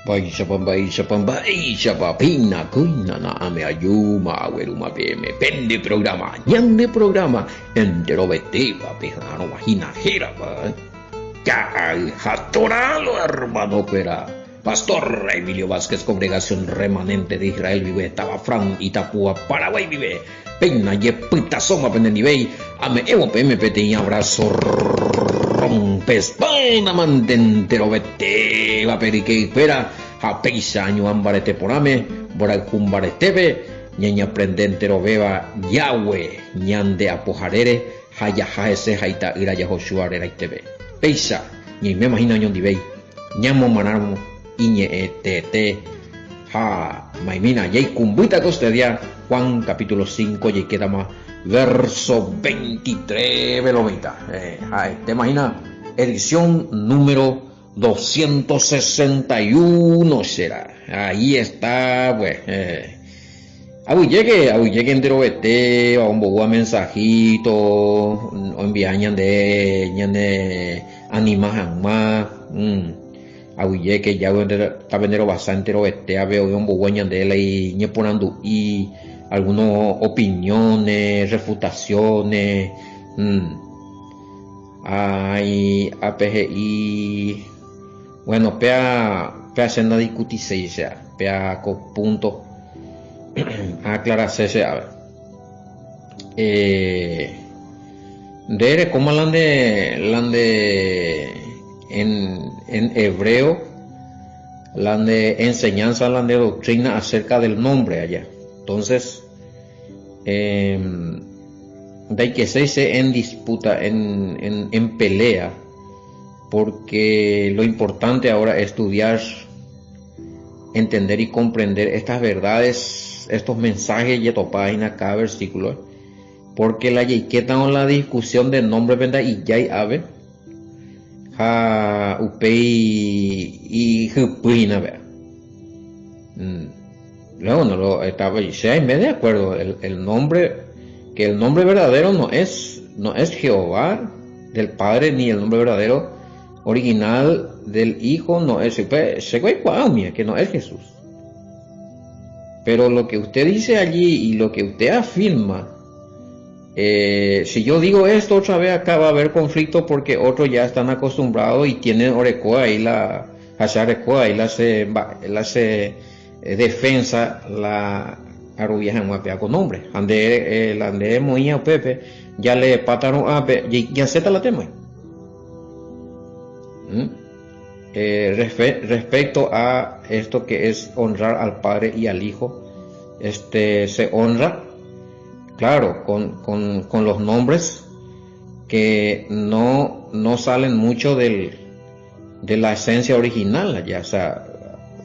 Baisha papina kuina na ame ayuma aweruma peme pende programa ñande programa entero beteva pejano vagina jera pa ya jatoralo hermano pera Pastor Emilio Vázquez, Congregación Remanente de Israel vive Tabafrán, Itapúa, Paraguay vive Peña Yepita Soma Pendenibey ame evo PMPT y abrazo rompes palma mantentero vete va perique espera a peisa año ambarete porame boracumbaretebe ñaña prendentero beba Yahweh ñande apojarere haya jaese haita iraya Joshua era itebe peisa ni me imagino ñon dibey ñamo manarmo iñe tete ha maimina yei kumbuita costedia Juan capítulo 5 y queda más verso 23 velomita te imagina edición número 261 será ahí está pues abu llegue entero vete a un bobo mensajito o enviañan de animajan más abu llegue ya está vendero bastante entero vete a ver un bobo de la y ñeponando y algunas opiniones, refutaciones, hay APGI, bueno, pea senda discutirse, sea, pea con punto, aclararse, a ver, de cómo lande en hebreo, lande enseñanza, lande doctrina acerca del nombre allá. Entonces, de que se dice en disputa, en pelea, porque lo importante ahora es estudiar, entender y comprender estas verdades, estos mensajes y esta página, cada versículo, porque la yequeta o la discusión del nombre, ¿verdad? Y ya hay ave, ja, upei y jupuina, ¿verdad? Luego no lo estaba y me de acuerdo el nombre, que el nombre verdadero no es Jehová del Padre, ni el nombre verdadero original del Hijo no es que no es Jesús. Pero lo que usted dice allí y lo que usted afirma, si yo digo esto otra vez acá va a haber conflicto porque otros ya están acostumbrados y tienen orecoa y la defensa la arrubia en guapea con nombre ande moía pepe ya le pataron a ya acepta la tema respecto a esto que es honrar al Padre y al Hijo, se honra claro con los nombres que no salen mucho de la esencia original ya, o sea,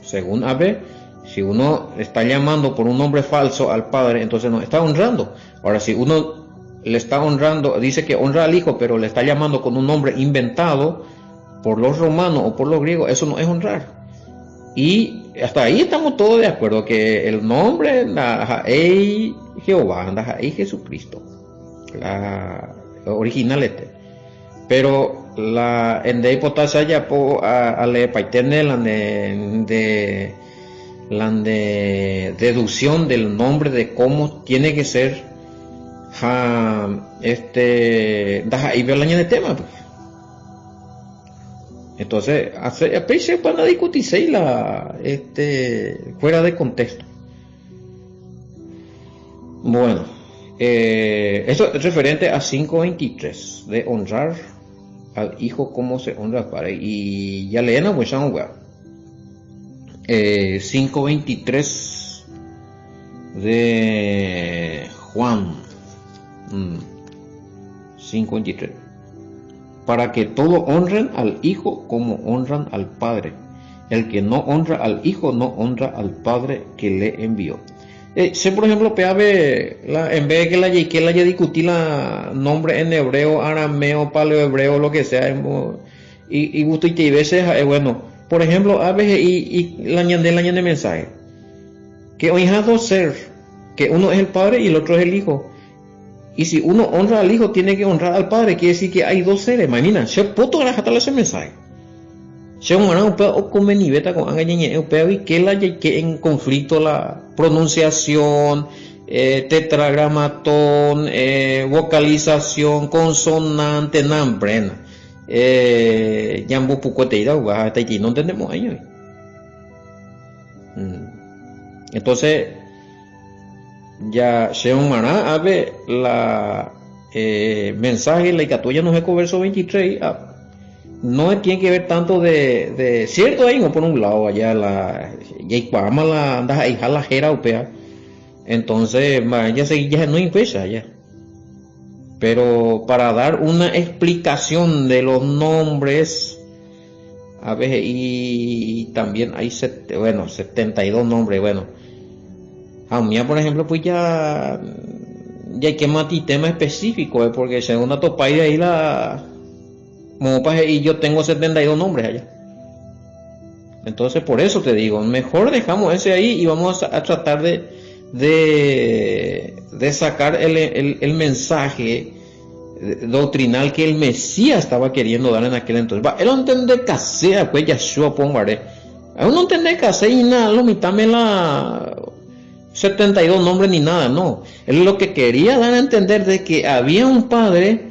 según Abe, si uno está llamando por un nombre falso al Padre, entonces no está honrando. Ahora, si uno le está honrando, dice que honra al Hijo, pero le está llamando con un nombre inventado por los romanos o por los griegos, eso no es honrar. Y hasta ahí estamos todos de acuerdo que el nombre es Jehová, es Jesucristo, la original pero la en de hipotasia ya a le paitene la de deducción del nombre de cómo tiene que ser y ver de tema pues. Entonces hace van a discutirse fuera de contexto. Bueno, eso es referente a 5.23 de honrar al Hijo como se honra al Padre y ya leen a mucha 5.23 de Juan 5.23 para que todos honren al Hijo como honran al Padre. El que no honra al Hijo no honra al Padre que le envió. Por ejemplo, en vez de que la haya discutir la nombre en hebreo, arameo, paleohebreo, lo que sea, y gusto y veces, bueno, por ejemplo, a veces y la ñande mensaje, que hoy hay dos ser, que uno es el Padre y el otro es el Hijo. Y si uno honra al Hijo, tiene que honrar al Padre, quiere decir que hay dos seres. Imagina, se puto ese mensaje. Según Mara, usted o come ni beta con angañe, usted que la que en conflicto la pronunciación, tetragramatón, vocalización, consonante, nambrena. Yambo pucoteira, hasta aquí no entendemos ahí. Entonces, ya según Mara, a ver, la mensaje, la icatuya no es el verso 23. No tiene que ver tanto de cierto ahí, no por un lado allá la Yaipama la anda ahí la jera upea. Entonces ya no empieza ya. Pero para dar una explicación de los nombres, a ver, y también hay 72 nombres, bueno. A mí, por ejemplo, pues ya hay que matar tema específico, porque según la topay de ahí y yo tengo 72 nombres allá. Entonces por eso te digo, mejor dejamos ese ahí y vamos a tratar de sacar el mensaje doctrinal que el Mesías estaba queriendo dar en aquel entonces. Él no entiende que sea, pues Yahshua Pombaré. Él no entiende que sea y nada, lo mitame la 72 nombres ni nada, no. Él lo que quería dar a entender de que había un padre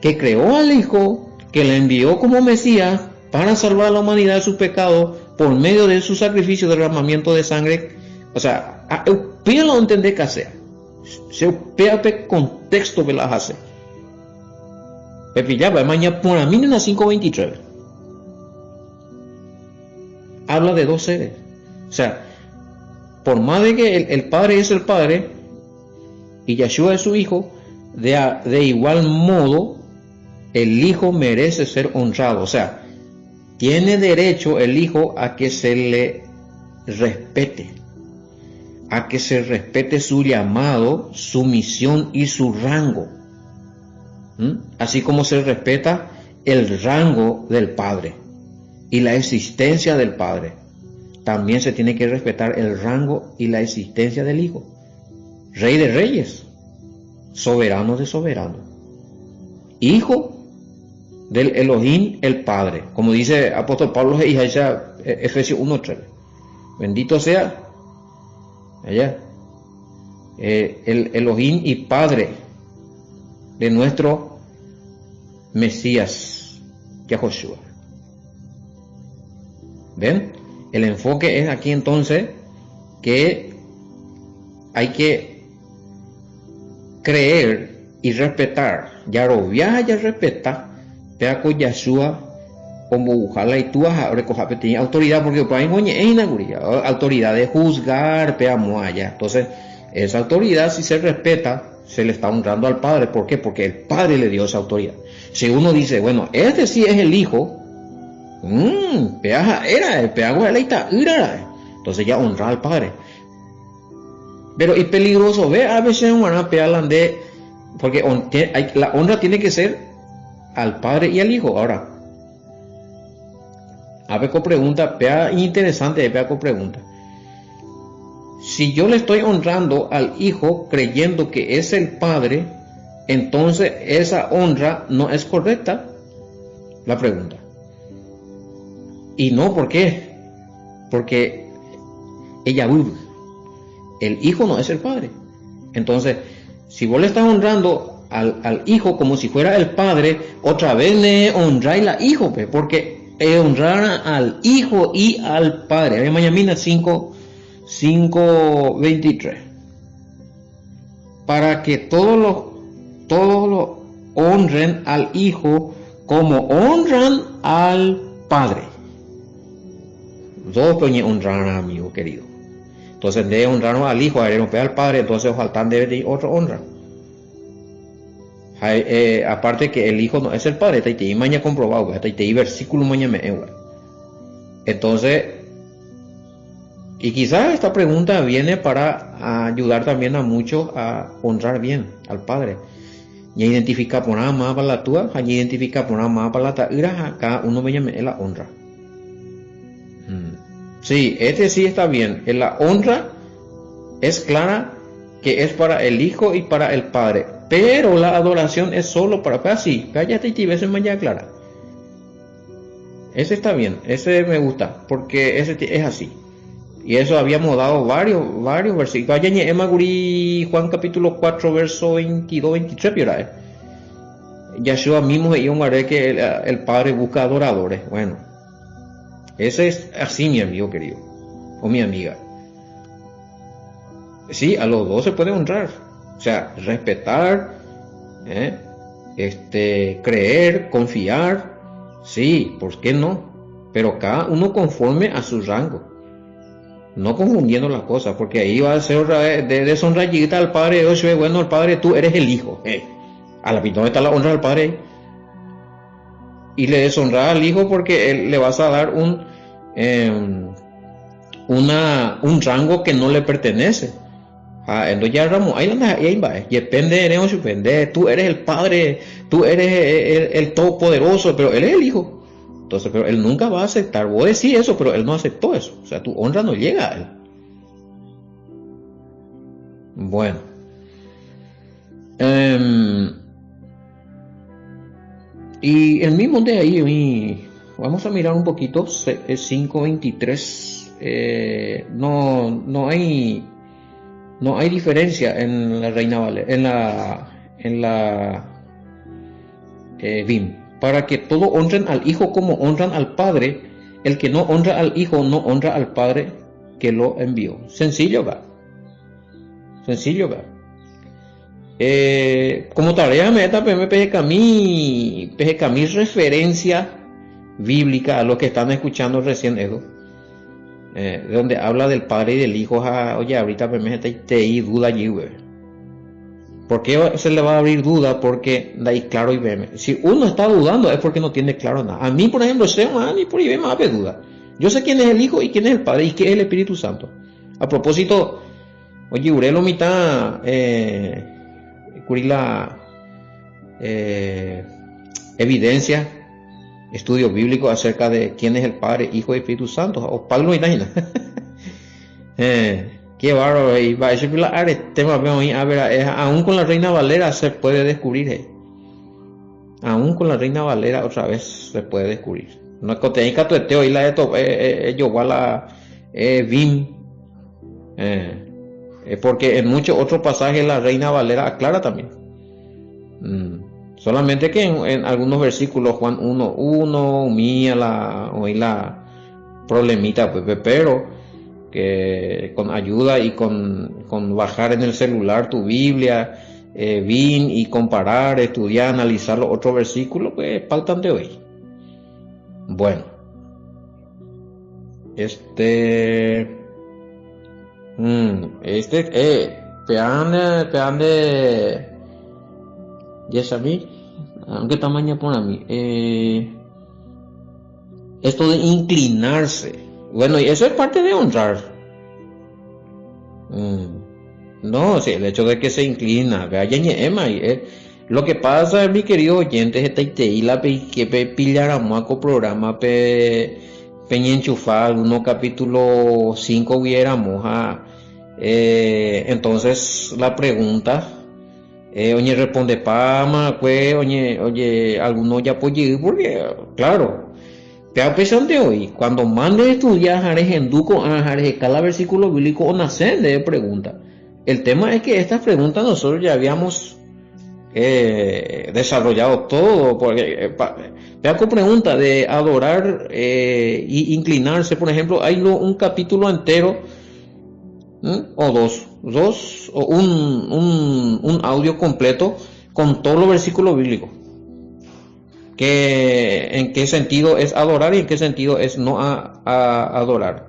que creó al Hijo, que le envió como Mesías para salvar a la humanidad de sus pecados por medio de su sacrificio de derramamiento de sangre. O sea, yo no entender que sea. Se upea contexto que las hace. Pepillaba, mañana por a mí en la 5:23. Habla de dos seres. O sea, por más de que el Padre es el Padre y Yahshua es su Hijo, de igual modo el Hijo merece ser honrado. O sea, tiene derecho el Hijo a que se le respete, a que se respete su llamado, su misión y su rango. Así como se respeta el rango del Padre y la existencia del Padre, también se tiene que respetar el rango y la existencia del Hijo. Rey de reyes, soberano de soberanos, Hijo del Elohim el Padre, como dice apóstol Pablo en Efesios 1:3. Bendito sea allá el Elohim y Padre de nuestro Mesías Yahoshua. ¿Ven? El enfoque es aquí entonces que hay que creer y respetar. Ya respeta Peaco Yahshua como buscarla y tú vas a recoger tenía autoridad porque para mí es autoridad de juzgar allá. Entonces esa autoridad, si se respeta, se le está honrando al Padre. ¿Por qué? Porque el Padre le dio esa autoridad. Si uno dice, bueno, este sí es el Hijo, entonces ya honra al Padre. Pero es peligroso, ve, a veces van de, porque la honra tiene que ser al Padre y al Hijo. Ahora, a ver, pregunta, interesante, pregunta. Si yo le estoy honrando al Hijo creyendo que es el Padre, entonces esa honra no es correcta. La pregunta. Y no, ¿por qué? Porque el Hijo no es el Padre. Entonces, si vos le estás honrando al Hijo como si fuera el Padre, otra vez le honráis al Hijo, porque honrar al Hijo y al Padre. A ver, mañana 5:23. Para que todos los honren al Hijo como honran al Padre. Dos peñas honrar a amigo querido. Entonces de honrarnos al Hijo, al Padre, entonces faltan de otra honra. Aparte que el Hijo no es el Padre, está ahí mañana comprobado, está ahí versículo mañana. Entonces, y quizás esta pregunta viene para ayudar también a muchos a honrar bien al Padre. Y identificar por nada más para la tua, y identificar por nada más para la taira, acá uno me llama la honra. Sí, este sí está bien. La honra es clara que es para el Hijo y para el Padre, pero la adoración es solo para sí. Ya te ves en mañana clara. Ese está bien, ese me gusta, porque ese es así. Y eso habíamos dado varios versículos. Vaya Emma Guri, Juan capítulo 4, verso 22, 23, ¿verdad? Yahshua mismo y un que el Padre busca adoradores. Bueno, ese es así, mi amigo querido, o mi amiga. Sí, a los dos se puede honrar. O sea, respetar, creer, confiar. Sí, ¿por qué no? Pero cada uno conforme a su rango. No confundiendo las cosas, porque ahí va a ser otra vez de deshonrallita al Padre. Oye, bueno, el Padre, tú eres el Hijo. A la pitón está la honra al Padre. Y le deshonra al Hijo porque él le vas a dar un rango que no le pertenece. Entonces ya Ramos, ahí va. Y depende de tú eres el Padre, tú eres el Todopoderoso, pero él es el Hijo. Entonces, pero él nunca va a aceptar. Vos decís eso, pero él no aceptó eso. O sea, tu honra no llega a él. Bueno. Y el mismo de ahí, vamos a mirar un poquito, 5.23. No hay diferencia en la Reina Valera, en la BIM. Para que todos honren al Hijo como honran al Padre, el que no honra al Hijo no honra al Padre que lo envió. Sencillo va. Como tarea meta mi referencia bíblica a los que están escuchando recién eso, donde habla del Padre y del Hijo. Oye, ahorita me te duda allí, güey. ¿Por qué se le va a abrir duda? Porque de ahí claro y veme. Si uno está dudando es porque no tiene claro nada. A mí, por ejemplo, a mí por ahí me da duda. Yo sé quién es el Hijo y quién es el Padre y qué es el Espíritu Santo. A propósito, oye, Urelo mitad curila evidencia, estudio bíblico acerca de quién es el Padre, Hijo y Espíritu Santo. O Pablo y Naina. Qué bárbaro, y va a decir tema, aún con la Reina Valera se puede descubrir, aún con la Reina Valera otra vez se puede descubrir. No es que te diga tu eteo y la de yo la Vim, porque en muchos otros pasajes la Reina Valera aclara también. Solamente que en algunos versículos, Juan 1:1, mía la problemita, pues, pero que con ayuda y con bajar en el celular tu Biblia, y comparar, estudiar, analizar los otros versículos, pues pautan de hoy. Bueno, pean de Yesamir, aunque tamaño por a mí, esto de inclinarse. Bueno, y eso es parte de honrar. No, sí, el hecho de que se inclina, lo que pasa, mi querido oyente, es que pilláramos a programa enchufar algunos capítulo 5 hubiéramos entonces la pregunta oye responde pama oye algunos ya puede porque claro. Pero a pesar de hoy, cuando mande estudiar cada versículo bíblico o nacer de pregunta. El tema es que estas preguntas nosotros ya habíamos desarrollado todo. Porque vea con pregunta de adorar y inclinarse, por ejemplo, hay un capítulo entero o dos o un audio completo con todos los versículos bíblicos. En qué sentido es adorar y en qué sentido es no adorar.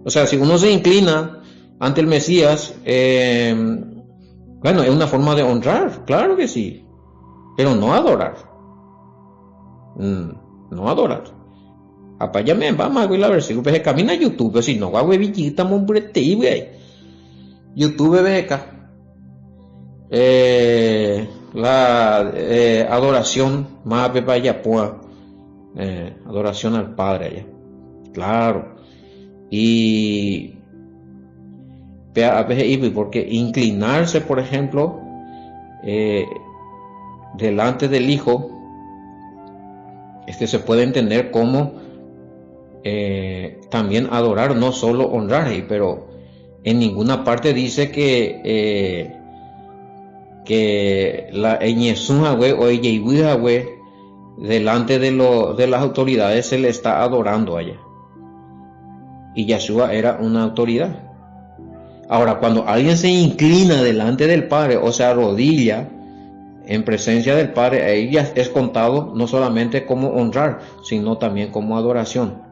O sea, si uno se inclina ante el Mesías, bueno, es una forma de honrar, claro que sí, pero no adorar. No adorar. Apáyame, vamos a ver la versión. Pues camina a YouTube, si no, guau, villita, mombrete, güey. YouTube, beca. La adoración más allá, adoración al Padre allá, claro, y porque inclinarse, por ejemplo, delante del Hijo, se puede entender como también adorar, no solo honrar, pero en ninguna parte dice que la Eñezújahue o Eyeibuijahue delante de las autoridades se le está adorando allá. Y Yeshua era una autoridad. Ahora, cuando alguien se inclina delante del Padre o se arrodilla en presencia del Padre, ahí ya es contado no solamente como honrar, sino también como adoración.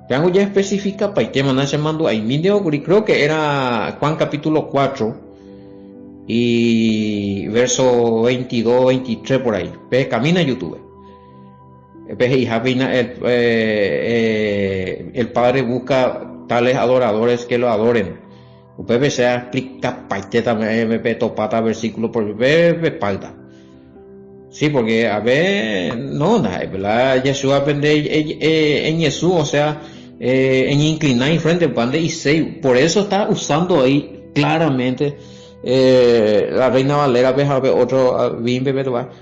Tengo ya específica para que se mandó ahí. Creo que era Juan capítulo 4 y verso 22, 23 por ahí. Camina YouTube. El Padre busca tales adoradores que lo adoren. Usted se explica parte también me topata versículo por falta. Sí, porque a ver, no, ¿verdad? Jesús aprende en Jesús, o sea, en inclinar en frente al pan de Isei. Por eso está usando ahí claramente la Reina Valera,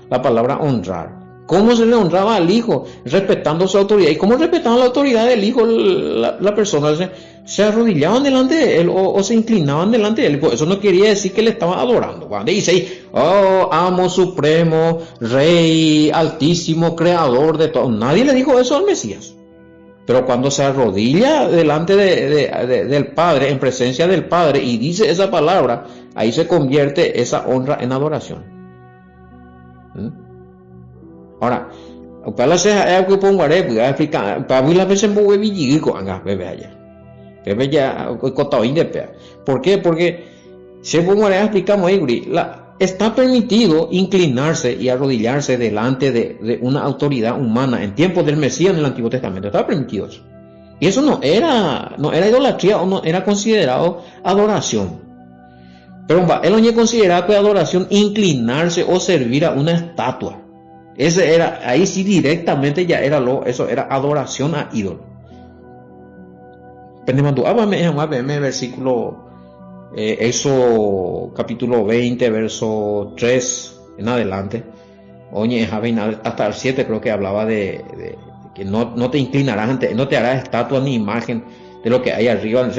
la palabra honrar. ¿Cómo se le honraba al hijo? Respetando su autoridad. ¿Y cómo respetaban la autoridad del hijo? La persona se arrodillaban delante de él o se inclinaban delante de él. Pues eso no quería decir que le estaban adorando. Cuando dice, oh, amo supremo, rey altísimo, creador de todo. Nadie le dijo eso al Mesías. Pero cuando se arrodilla delante del Padre, en presencia del Padre, y dice esa palabra, ahí se convierte esa honra en adoración. Ahora, para hacer que pongaré, pues África, para mí la vez en Bogue Villigo, anga, bebe allá. Bebe ya, cotado indepea. ¿Por qué? Porque se pongaré explicamos ahí, está permitido inclinarse y arrodillarse delante de una autoridad humana en tiempos del Mesías en el Antiguo Testamento. Estaba permitido eso. Y eso no era idolatría o no era considerado adoración. Pero él no consideraba que adoración inclinarse o servir a una estatua. Ese era, ahí sí directamente ya era eso era adoración a ídolo. Versículo eso capítulo 20 verso 3 en adelante. Oye, hasta el 7 creo que hablaba de que no te inclinarás ante, no te harás estatua ni imagen de lo que hay arriba.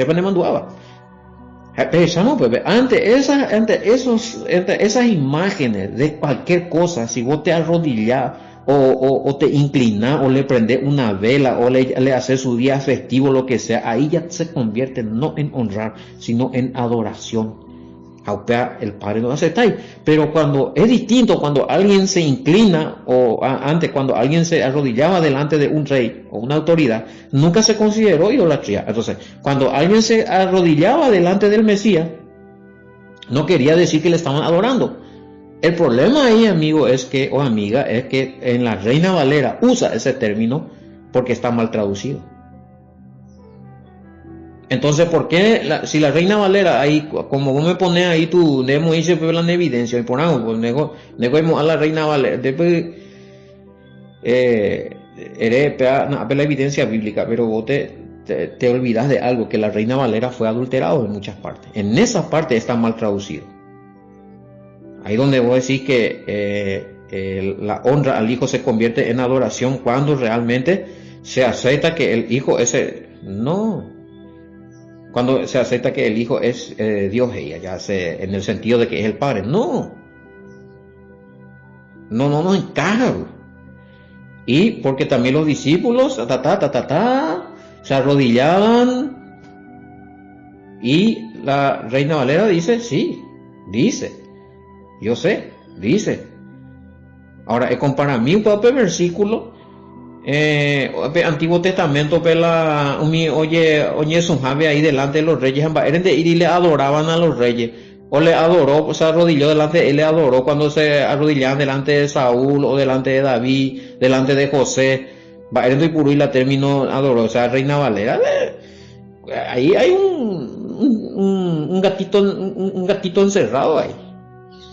Pensamos, pues, ante esas imágenes de cualquier cosa, si vos te arrodillás o te inclinás o le prendés una vela o le haces su día festivo, lo que sea, ahí ya se convierte no en honrar, sino en adoración. El Padre no acepta. Pero cuando es distinto, cuando alguien se inclina o antes cuando alguien se arrodillaba delante de un rey o una autoridad, nunca se consideró idolatría. Entonces, cuando alguien se arrodillaba delante del Mesías, no quería decir que le estaban adorando. El problema ahí, amigo, es que en la Reina Valera usa ese término porque está mal traducido. Entonces, ¿por qué si la Reina Valera ahí, como vos me pones ahí tu demo dice pues la evidencia y ponemos pues nego a la Reina Valera después la evidencia bíblica, pero vos te olvidas de algo, que la Reina Valera fue adulterado en muchas partes. En esa parte está mal traducido. Ahí donde vos decís que la honra al hijo se convierte en adoración cuando realmente se acepta que el hijo es cuando se acepta que el hijo es Dios, en el sentido de que es el Padre. No encaja. Y porque también los discípulos se arrodillaban, y la Reina Valera dice, yo sé, dice. Ahora, para mí un papel versículo Antiguo Testamento oye Sunjabe ahí delante de los reyes eran de ir y le adoraban a los reyes, o le adoró, se arrodilló delante de él, le adoró cuando se arrodillaban delante de Saúl o delante de David, delante de José. Y puro y la término adoró, o sea, Reina Valera. Ahí hay un gatito encerrado ahí.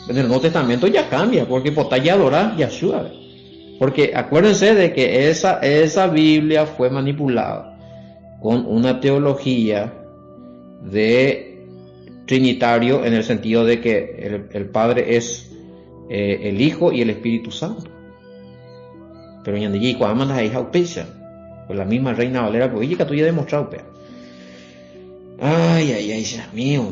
En el Nuevo Testamento ya cambia, porque por ya adorar Yeshua. Porque acuérdense de que esa Biblia fue manipulada con una teología de trinitario, en el sentido de que el Padre es el Hijo y el Espíritu Santo. Pero Pues la misma Reina Valera, pues oye, que tú ya demostrado, pe. Ay, mío,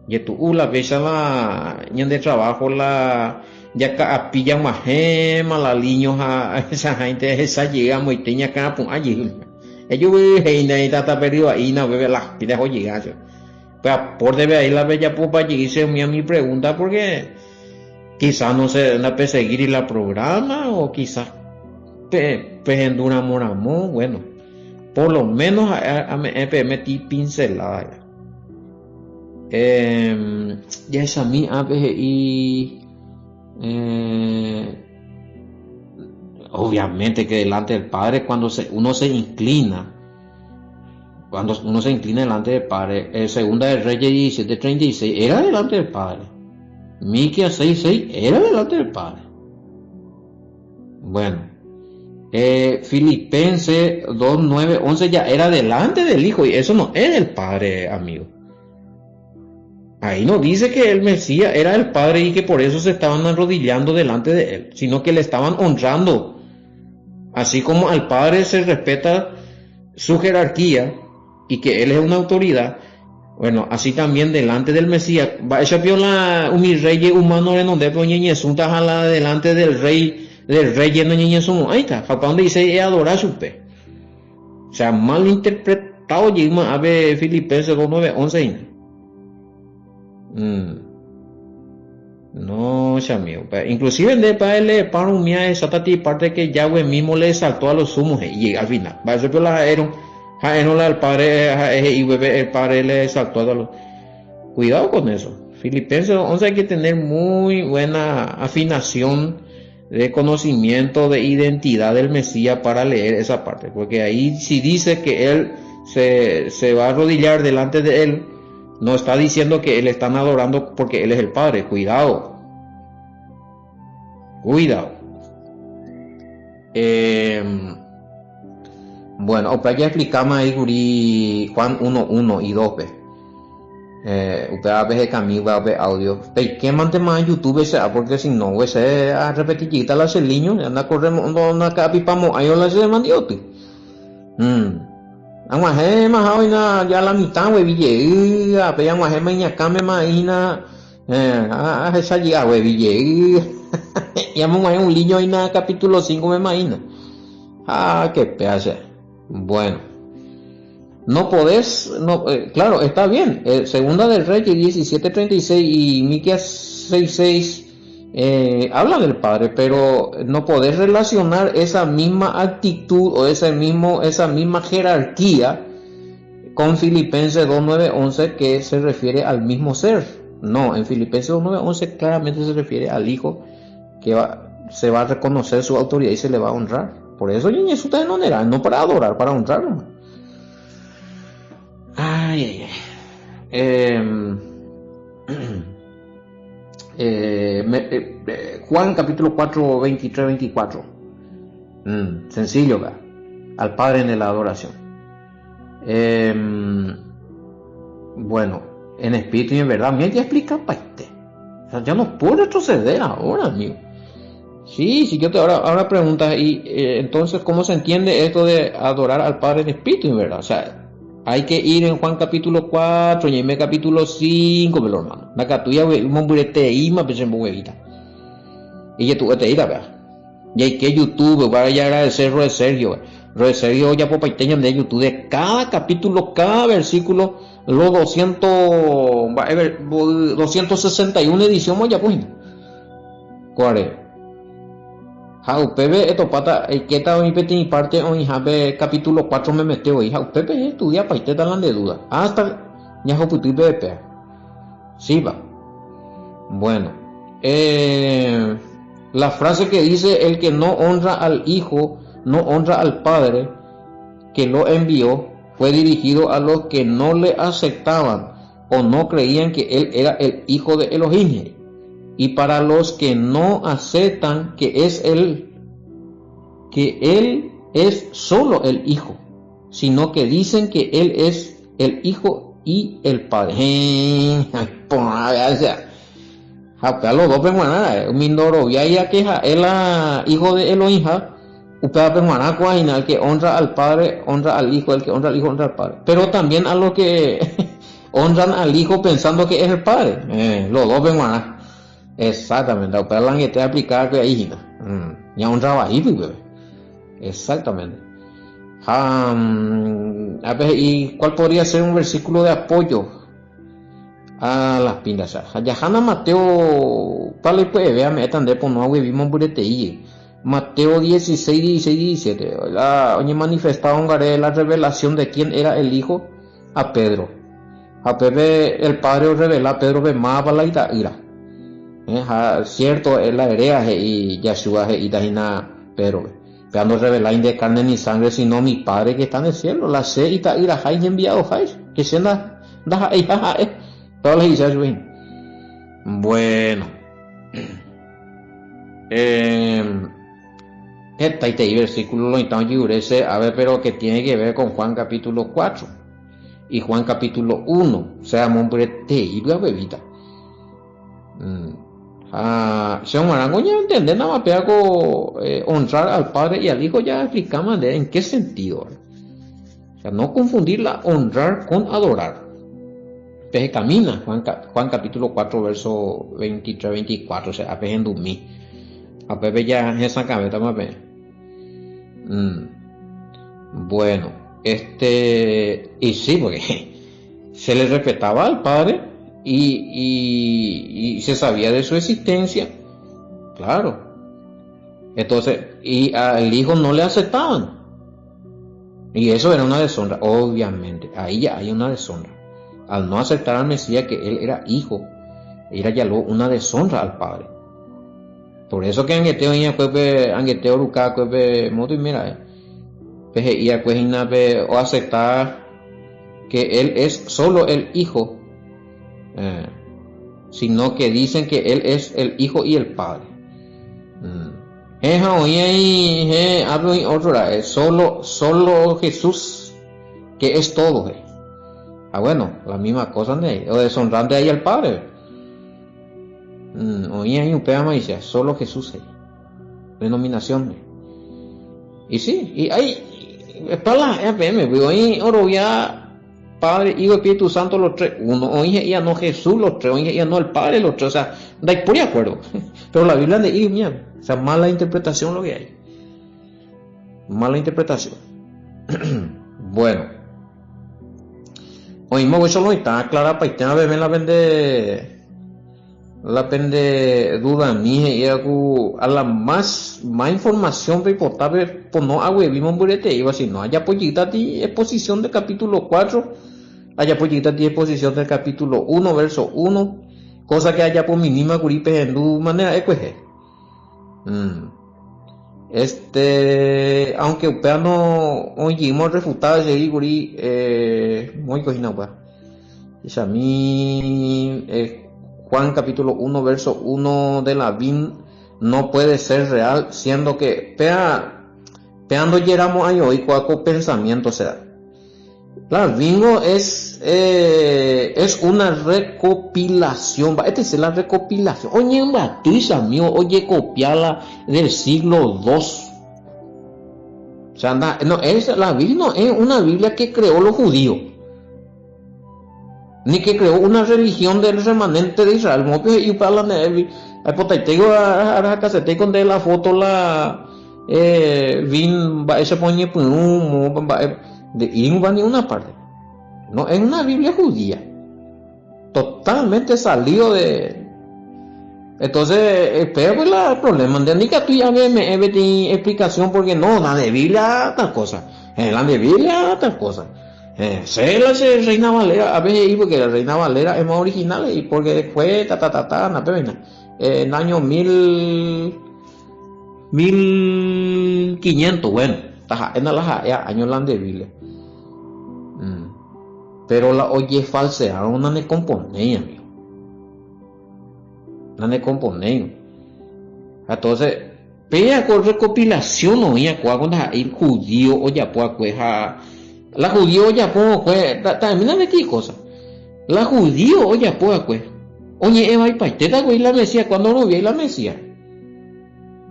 y tu la besa la ñan de trabajo la ya ka pilla más gema la liños a esa gente esa llega muy teña acá pum allí ellos heina y tata perdido ahí no bebe las pides oye gacho pues por debe ahí la bella pupa allí se mi pregunta porque quizás no se van a perseguir y la programa o quizás en una moramo bueno por lo menos me metí pincelada ya esa mi API obviamente que delante del Padre cuando uno se inclina delante del Padre segunda de Reyes 17:36 era delante del Padre Miqueas 6:6 era delante del Padre bueno Filipenses 2:9-11 ya era delante del Hijo y eso no es el Padre amigo. Ahí no dice que el Mesías era el Padre y que por eso se estaban arrodillando delante de él, sino que le estaban honrando. Así como al Padre se respeta su jerarquía y que él es una autoridad, bueno, así también delante del Mesías. Va esa piola un rey humano en donde poñeñe sunta jala delante del rey lleno ñeñe sumo. Ahí está, para donde dice adorar su pe. O sea, mal interpretado yima ave Filipenses 2:9-11. No, chamío. Inclusive de para él para un mía esa parte que Yahweh mismo le saltó a los sumos y al final. Va a ser la jaeron el padre y el padre le saltó a los. Cuidado con eso. Filipenses 11 hay que tener muy buena afinación de conocimiento de identidad del Mesías para leer esa parte, porque ahí si dice que él se va a arrodillar delante de él, no está diciendo que él están adorando porque él es el Padre. Cuidado. Bueno, para ya explicamos ahí Guri Juan 1:1 y 2 usted a veces camino a ver audio te queman tema en YouTube sea porque si no se a repetir la celiño anda corremos una capipamo ahí la se mandiote Anguaje más hoy ya la mitad we ville pe anguaje meña came maina esa llega we ville ya me un liño y na capítulo 5 me imagina qué pedazo bueno no podés, claro, está bien. Segunda del Reyes 17:36 y Miqueas 6:6 habla del Padre, pero no podés relacionar esa misma actitud o esa misma jerarquía con Filipenses 2:9-11 que se refiere al mismo ser. No, en Filipenses 2:9-11 claramente se refiere al Hijo que se va a reconocer su autoridad y se le va a honrar. Por eso Jesús está en honrar, no para adorar, para honrarlo. Juan capítulo 4, 23-24. Sencillo, ¿verdad? Al Padre en la adoración. Bueno, en espíritu y en verdad. Mira, ya explica para este. O sea, ya no puedo retroceder ahora, amigo. Sí, yo te ahora preguntas, y entonces, ¿cómo se entiende esto de adorar al Padre en espíritu y en verdad? O sea, hay que ir en Juan capítulo 4 y en capítulo 5, pero hermano. La catuya un burete ima pues en huevita. Y ya tú te irá, ¿verdad? Y hay que YouTube, para ya agradecer Roe Sergio. Roe Sergio ya por paiteña de YouTube de cada capítulo, cada versículo, los 261 edición ya pues. ¿Cuál Pepe esto pata que está hoy mi parte hoy capítulo 4 me metió hoy Pepe estudia para te dan de duda hasta ya puti Pepe sí va bueno la frase que dice el que no honra al Hijo no honra al Padre que lo envió fue dirigido a los que no le aceptaban o no creían que él era el Hijo de Elohim. Y para los que no aceptan que él es solo el Hijo, sino que dicen que él es el Hijo y el Padre. Los dos mindoro ya que él hijo de Elohim upea permanaco el que honra al padre, honra al hijo, el que honra al hijo, honra al padre. Pero también a los que honran al hijo pensando que es el padre. Los dos permanaco. Exactamente, upea la que te aplicar que ahí, ya honraba ahí, bebé. Exactamente. A ver, ¿y cuál podría ser un versículo de apoyo a las pindas? Yahana Mateo, vale, pues, vean, metan de por no vimos burete. Mateo 16, 16, 17. Oye, manifestaron la revelación de quién era el hijo a Pedro. A Pepe, el padre revela a Pedro, ve más la ira. Cierto, es la herea y Yahshua y Dajina Pedro. Pero revelar de carne ni sangre, sino mi Padre que está en el cielo. La sé y ta ira hay enviado hay. Que se da todas las islas ven. Bueno. Esta y versículo lo entonces a ver, pero que tiene que ver con Juan capítulo 4 y Juan capítulo 1. O sea, hombre te iba bebita. Si un marango ya entender nada más pego honrar al padre y al hijo, ya explicamos en qué sentido. O sea, no confundirla honrar con adorar. Peje camina Juan capítulo 4 verso 23 24, o sea, a peje en dumí. A pepe ya esa cabeza más bien. Bueno, y sí, porque se le respetaba al padre y se sabía de su existencia, claro. Entonces, y al hijo no le aceptaban, y eso era una deshonra, obviamente. Ahí ya hay una deshonra. Al no aceptar al Mesías que él era hijo, era ya una deshonra al padre. Por eso que angeteo ruca moto y mira, o aceptar que él es solo el hijo, sino que dicen que él es el hijo y el padre. Solo Jesús que es todo. Bueno, la misma cosa o deshonrante ahí al padre. Hoy hay un pegama y dice solo Jesús denominación. Y sí, y hay para la FM, hoy oro ya Padre, Hijo y Espíritu Santo los tres, uno, oye, ya no Jesús los tres, oye, ya no el Padre los tres, o sea, da por acuerdo. Pero la Biblia de mira, o sea, mala interpretación lo que hay. Mala interpretación. Bueno. Oímos eso no está clara para que bebé la pende duda mía y a la más información reportable por no vimos burete iba así no haya pollita de exposición del capítulo 4, haya pollita de exposición del capítulo 1 verso 1, cosa que haya por mínima curipe en tu manera ecueje. Aunque upea no oímos refutado ese guri muy cojina pues es a mí Juan capítulo 1 verso 1 de la VIN no puede ser real, siendo que peando llegamos ahí hoy cuaco pensamiento, o sea, la bingo es una recopilación, esta es la recopilación, oye, oye, copiala del siglo II. O sea, no, la Biblia no es una Biblia que creó los judíos, ni que creó una religión del remanente de Israel. Y para la casete con de la foto la vin va ese pone de ir va ni una parte. No es una Biblia judía, totalmente salido de. Entonces, pero pues el problema de ni que tú ya me explicación porque no, la de Biblia tal cosa, la de Biblia tal cosa. La Reina Valera, a veces porque la Reina Valera es más original y porque fue en año 1500, bueno, en la año la de Biblia. Pero la oye falsearon una ne componía, amigo. Una ne componía. Entonces, pega con recopilación no ya cuando hay judío o ya cueja. La judío ya puedo también de qué cosa. La judío o ya puedo oye Eva y Paiteta güey la Mesía cuando no vi la Mesía.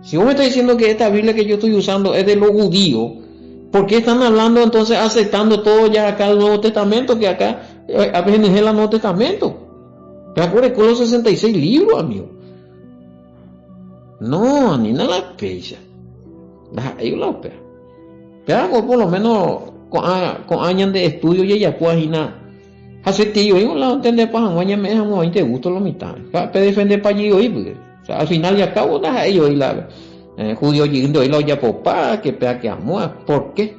Si vos me estás diciendo que esta Biblia que yo estoy usando es de los judíos, ¿por qué están hablando entonces aceptando todo ya acá el Nuevo Testamento? Que acá apenas es el Nuevo Testamento. ¿Te acuerdas con los 66 libros, amigo? No, ni nada la pecha. Ahí la opera. Pero por lo menos con años de estudio y ya puedo imaginar. Hace tío, yo la entender para Juan, me dejamos 20 gustos la mitad. Para defender para allí hoy, porque o sea, al final y al cabo, ellos y la judío yendo y lo ya papá, que pega que amor. ¿Por qué?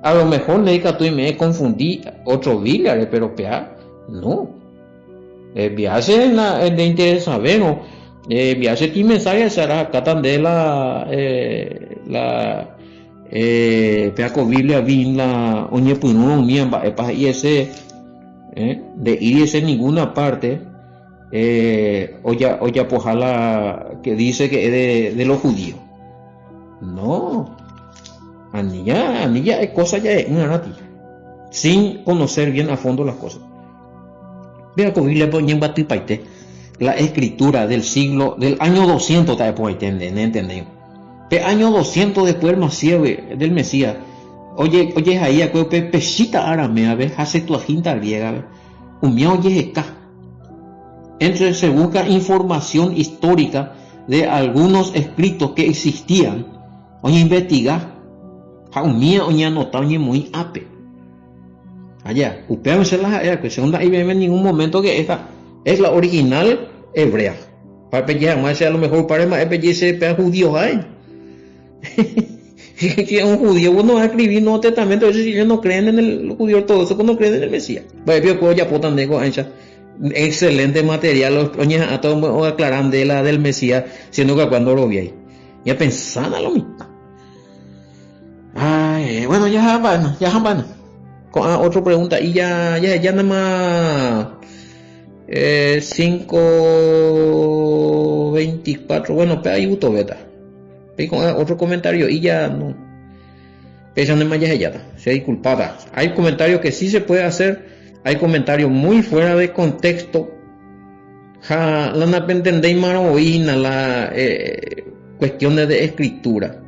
A lo mejor le diga tú y me confundí otro Biblia, pero pega, no. Viaje de interés saber, ¿no? Viaje que mensaje será acá también peaco Biblia vin la oñe punun miamba epa y ese de irse en ninguna parte oya pojala que dice que es de los judíos. No, anilla es cosa ya es una sin conocer bien a fondo las cosas. Vea con Biblia ponen batipaite la escritura del año 200 está después ¿entendés? Pero año 200 después del Mesías. Oye ahí acuerdo pechita aramea, ¿ves? Hace tu agenda griega, ¿ves? Umia oye acá. Entonces se busca información histórica de algunos escritos que existían. Oye investiga. Umia oye anotado oye muy ape. Allá, upean se las que segunda ahí en ningún momento que esta es la original hebrea. Para pedir más a lo mejor para más pedir se pegan judíos hay. Que un judío no va a escribir Nuevo Testamento, eso si ellos no creen en el judío ortodoxo, no creen en el Mesías. Vaya, ya potan de ancha. Excelente material, a todos aclaran de la del Mesías, siendo que cuando lo vi ahí. Ya pensaban a lo mismo. Ay, bueno, ya van. Con otra pregunta, y ya nada más 5:24, bueno, pero hay gusto beta. Con otro comentario y ya no pensando en más ya se disculpada. Hay comentarios que sí se puede hacer, hay comentarios muy fuera de contexto. La no entendéis maravilla la cuestiones de escritura.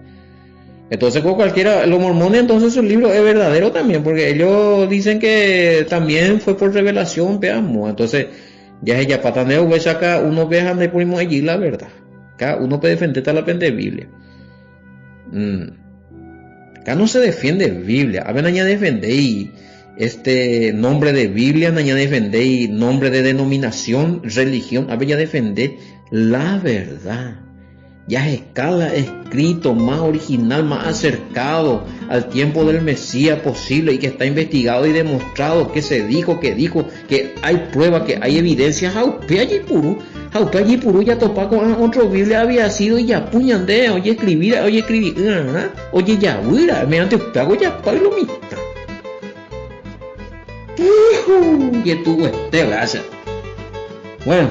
Entonces con cualquiera, los mormones entonces su libro es verdadero también, porque ellos dicen que también fue por revelación, veamos. Entonces ya pataneo ves acá uno vean de primo allí la verdad. Acá uno puede defender la Biblia. Acá no se defiende Biblia. A ver, añade defendéis nombre de Biblia, añade defendéis nombre de denominación, religión. A ver, ya defendéis la verdad. Ya es cada escrito más original, más acercado al tiempo del Mesías posible y que está investigado y demostrado que se dijo, que hay pruebas, que hay evidencias. Allí puru ya topa con otro Biblia había sido y ya puñande, oye escribir, oye ya huira, mediante pago ya pago lo mismo. Y tú gracias. Bueno,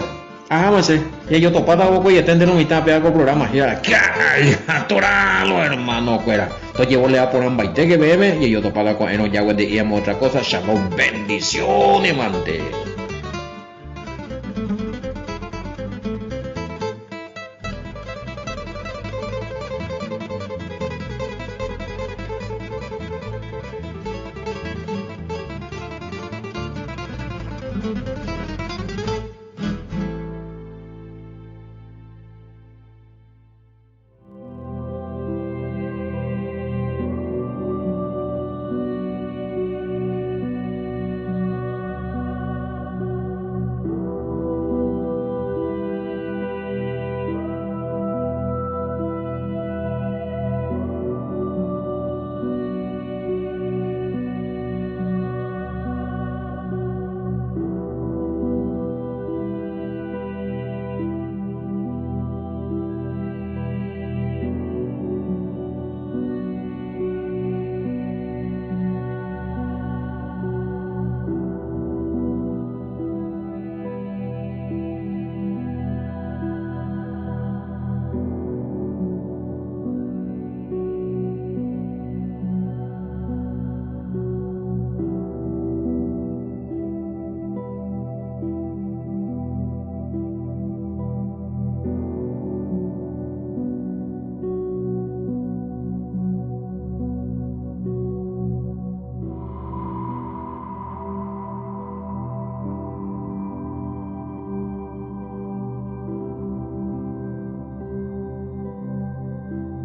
hágase, y yo topata poco y estén de mitad pegar con programas y ahora, ¿qué? Atoralo, hermano, fuera. Entonces llevo le a por un baite que bebe y yo topata con eno ya de otra cosa, shalom, bendiciones, mante.